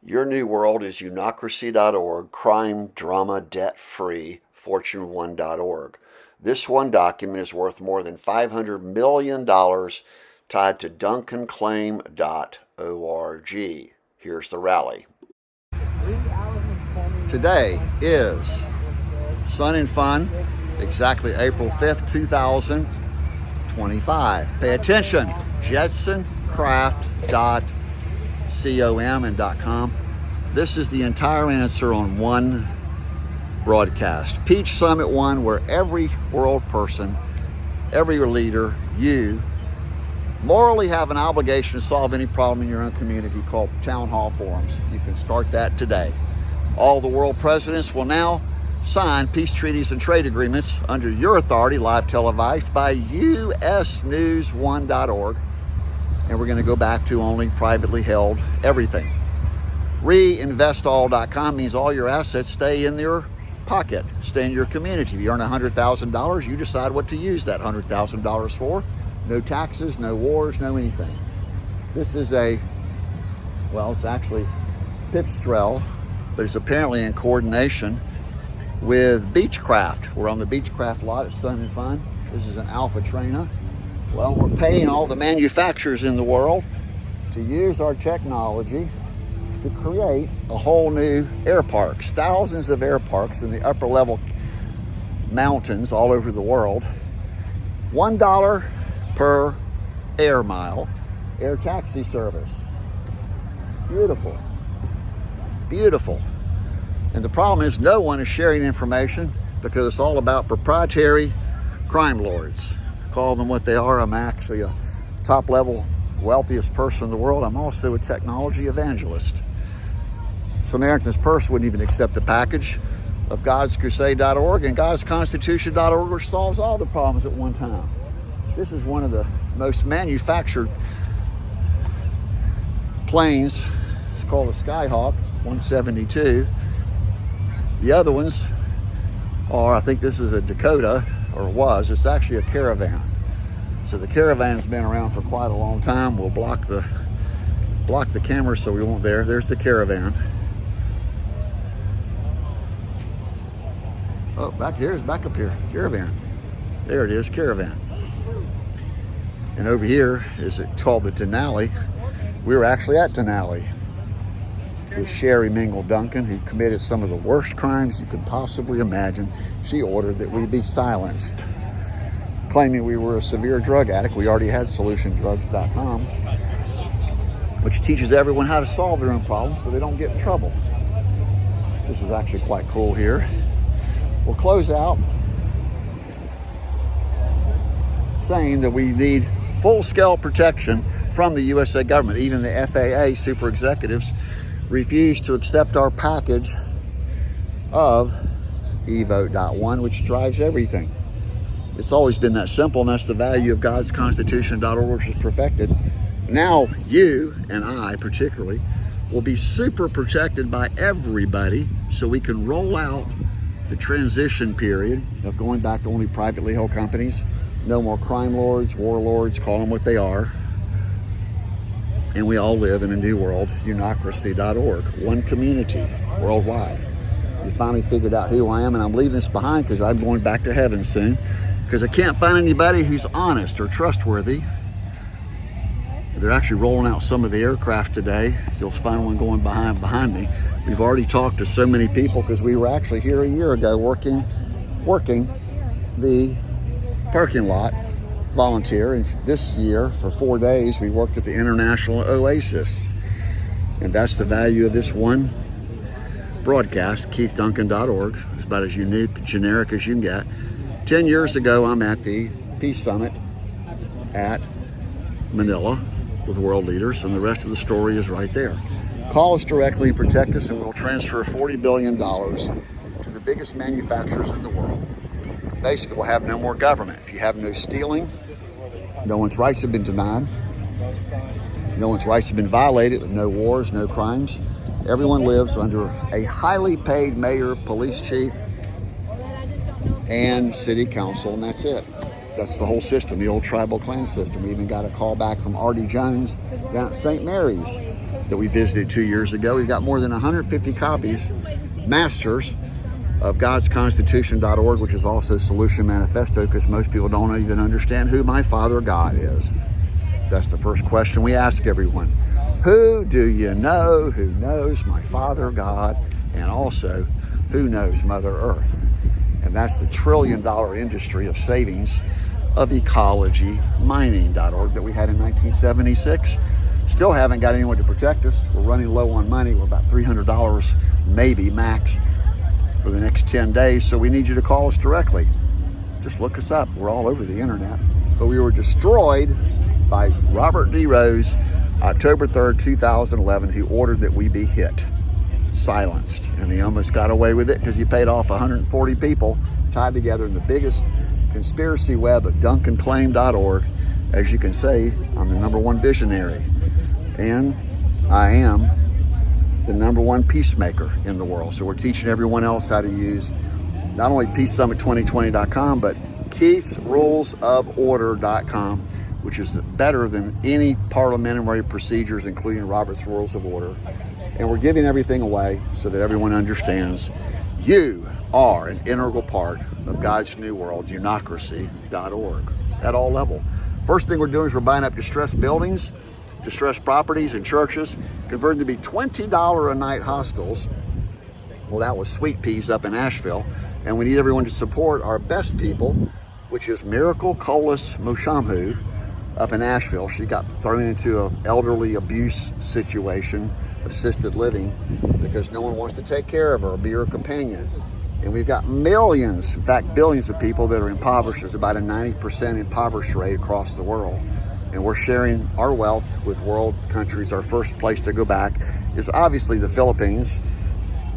Your new world is Unocracy.org, crime, drama, debt-free, Fortune1.org. This one document is worth more than $500 million tied to DuncanClaim.org. Here's the rally. Today is Sun and Fun, exactly April 5th, 2025. Pay attention, jetsoncraft.com and .com. This is the entire answer on one broadcast. Peach Summit 1, where every world person, every leader, you morally have an obligation to solve any problem in your own community, called town hall forums. You can start that today. All the world presidents will now sign peace treaties and trade agreements under your authority, live televised by usnews1.org. And we're going to go back to only privately held everything. Reinvestall.com means all your assets stay in your pocket, stay in your community. If you earn $100,000, you decide what to use that $100,000 for. No taxes, no wars, no anything. This is it's actually Pipistrel, but it's apparently in coordination with Beechcraft. We're on the Beechcraft lot at Sun and Fun. This is an Alpha Trainer. Well, we're paying all the manufacturers in the world to use our technology to create a whole new air parks. Thousands of air parks in the upper level mountains all over the world. $1 per air mile air taxi service. Beautiful. Beautiful. And the problem is no one is sharing information because it's all about proprietary crime lords. Call them what they are. I'm actually a top level wealthiest person in the world. I'm also a technology evangelist. Samaritan's Purse wouldn't even accept the package of GodsCrusade.org and GodsConstitution.org, which solves all the problems at one time. This is one of the most manufactured planes. It's called a Skyhawk 172. The other ones are, I think this is a Dakota, or was. It's actually a Caravan. So the Caravan's been around for quite a long time. We'll block the camera so we won't there. There's the Caravan. Oh, back up here, Caravan. There it is, Caravan. And over here is called the Denali. We were actually at Denali with Sherry Mingle Duncan, who committed some of the worst crimes you could possibly imagine. She ordered that we be silenced, claiming we were a severe drug addict. We already had solutiondrugs.com, which teaches everyone how to solve their own problems so they don't get in trouble. This is actually quite cool here. We'll close out saying that we need full-scale protection from the USA government. Even the FAA super executives refused to accept our package of Evote.one, which drives everything. It's always been that simple, and that's the value of GodsConstitution.org, which is perfected. Now you and I particularly will be super protected by everybody, so we can roll out the transition period of going back to only privately held companies. No more crime lords, warlords, call them what they are. And we all live in a new world, Unocracy.org, one community worldwide. You finally figured out who I am, and I'm leaving this behind because I'm going back to heaven soon, because I can't find anybody who's honest or trustworthy. They're actually rolling out some of the aircraft today. You'll find one going behind me. We've already talked to so many people because we were actually here a year ago working the parking lot, volunteer, and this year for 4 days we worked at the International Oasis. And that's the value of this one broadcast, KeithDuncan.org. It's about as unique, generic as you can get. 10 years ago, I'm at the Peace Summit at Manila with world leaders, and the rest of the story is right there. Call us directly and protect us, and we'll transfer $40 billion to the biggest manufacturers in the world. Basically, we'll have no more government. If you have no stealing, no one's rights have been denied, no one's rights have been violated, no wars, no crimes. Everyone lives under a highly paid mayor, police chief, and city council, and that's it. That's the whole system, the old tribal clan system. We even got a call back from Artie Jones down at St. Mary's, that we visited 2 years ago. We've got more than 150 copies, masters, of Gods Constitution.org, which is also Solution Manifesto, because most people don't even understand who my Father God is. That's the first question we ask everyone. Who do you know who knows my Father God, and also who knows Mother Earth? And that's the trillion-dollar industry of savings of ecologymining.org that we had in 1976. Still haven't got anyone to protect us. We're running low on money. We're about $300 maybe max for the next 10 days, so we need you to call us directly. Just look us up. We're all over the internet. But we were destroyed by Robert D. Rose, October 3rd, 2011, who ordered that we be hit, silenced. And he almost got away with it because he paid off 140 people tied together in the biggest conspiracy web of DuncanClaim.org. As you can see, I'm the #1 visionary. And I am the #1 peacemaker in the world. So we're teaching everyone else how to use not only PeaceSummit2020.com, but KeithRulesOfOrder.com, which is better than any parliamentary procedures, including Robert's Rules of Order. And we're giving everything away so that everyone understands you are an integral part of God's New World, Unocracy.org, at all levels. First thing we're doing is we're buying up distressed buildings, distressed properties and churches, converting them to be $20 a night hostels. Well, that was Sweet Peas up in Asheville. And we need everyone to support our best people, which is Miracle Colas Moshamhu up in Asheville. She got thrown into an elderly abuse situation, assisted living, because no one wants to take care of her or be her companion. And we've got millions, in fact, billions of people that are impoverished. There's about a 90% impoverished rate across the world. And we're sharing our wealth with world countries. Our first place to go back is obviously the Philippines,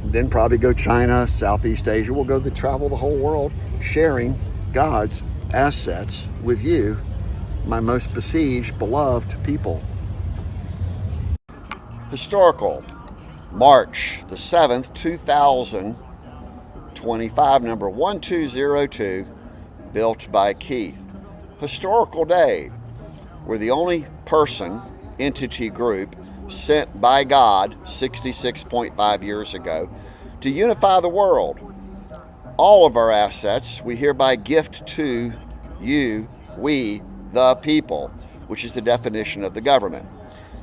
then probably go China, Southeast Asia. We'll go travel the whole world, sharing God's assets with you, my most besieged, beloved people. Historical, March the 7th, 2025, number 1202, built by Keith. Historical day. We're the only person, entity group, sent by God 66.5 years ago to unify the world. All of our assets we hereby gift to you, we, the people, which is the definition of the government.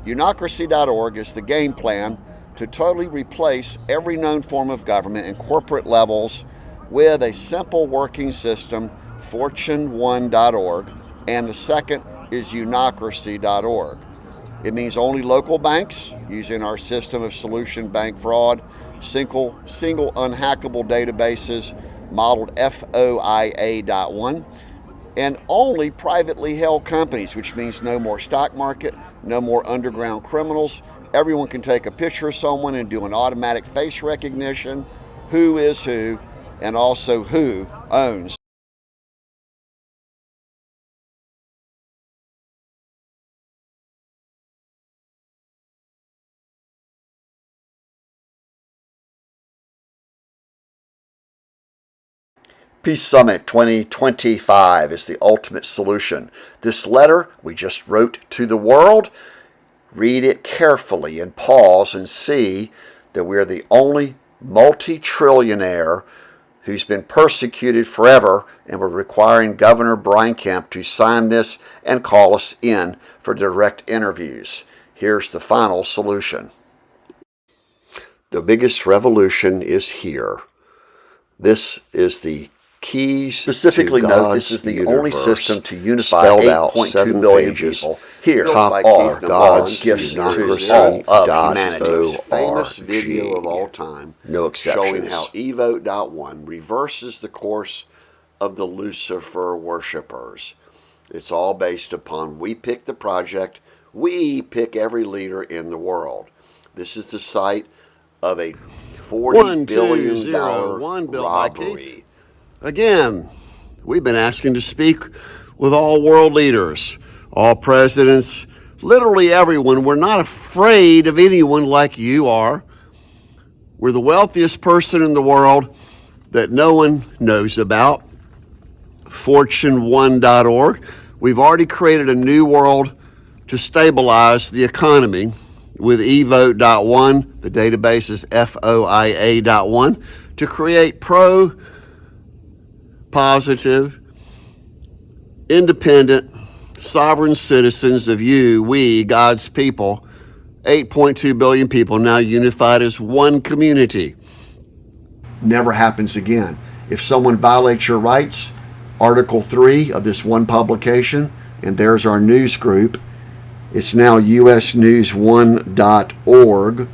Unocracy.org is the game plan to totally replace every known form of government and corporate levels with a simple working system, Fortune1.org, and the second is Unocracy.org. It means only local banks using our system of solution bank fraud, single unhackable databases modeled FOIA.ONE, and only privately held companies, which means no more stock market, no more underground criminals. Everyone can take a picture of someone and do an automatic face recognition, who is who, and also who owns. Peace Summit 2025 is the ultimate solution. This letter we just wrote to the world, read it carefully and pause and see that we're the only multi-trillionaire who's been persecuted forever, and we're requiring Governor Brian Kemp to sign this and call us in for direct interviews. Here's the final solution. The biggest revolution is here. This is the keys. Specifically note, this is the only system to unify 8.2 billion people. Here, top are God's gifts to all of humanity. Famous video of all time, no exceptions, showing how Evote.one reverses the course of the Lucifer worshippers. It's all based upon we pick the project, we pick every leader in the world. This is the site of a $40 billion robbery. Again, we've been asking to speak with all world leaders, all presidents, literally everyone. We're not afraid of anyone like you are. We're the wealthiest person in the world that no one knows about, Fortune1.org. We've already created a new world to stabilize the economy with Evote.one, the database is FOIA.ONE, to create pro-positive, independent, sovereign citizens of we, God's people, 8.2 billion people now unified as one community. Never happens again. If someone violates your rights, Article 3 of this one publication, and there's our news group, it's now usnews1.org,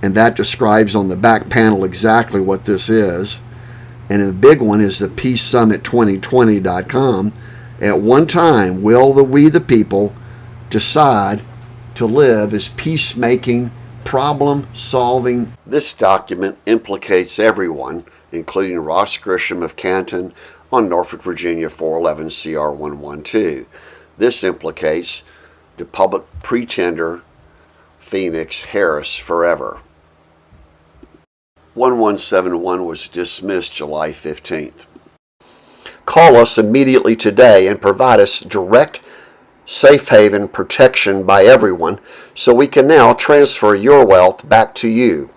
and that describes on the back panel exactly what this is. And the big one is the peacesummit2020.com. At one time, will we the people decide to live as peacemaking, problem-solving. This document implicates everyone, including Ross Grisham of Canton on Norfolk, Virginia 411 CR 112. This implicates the public pretender Phoenix Harris forever. 1171 was dismissed July 15th. Call us immediately today and provide us direct safe haven protection by everyone so we can now transfer your wealth back to you.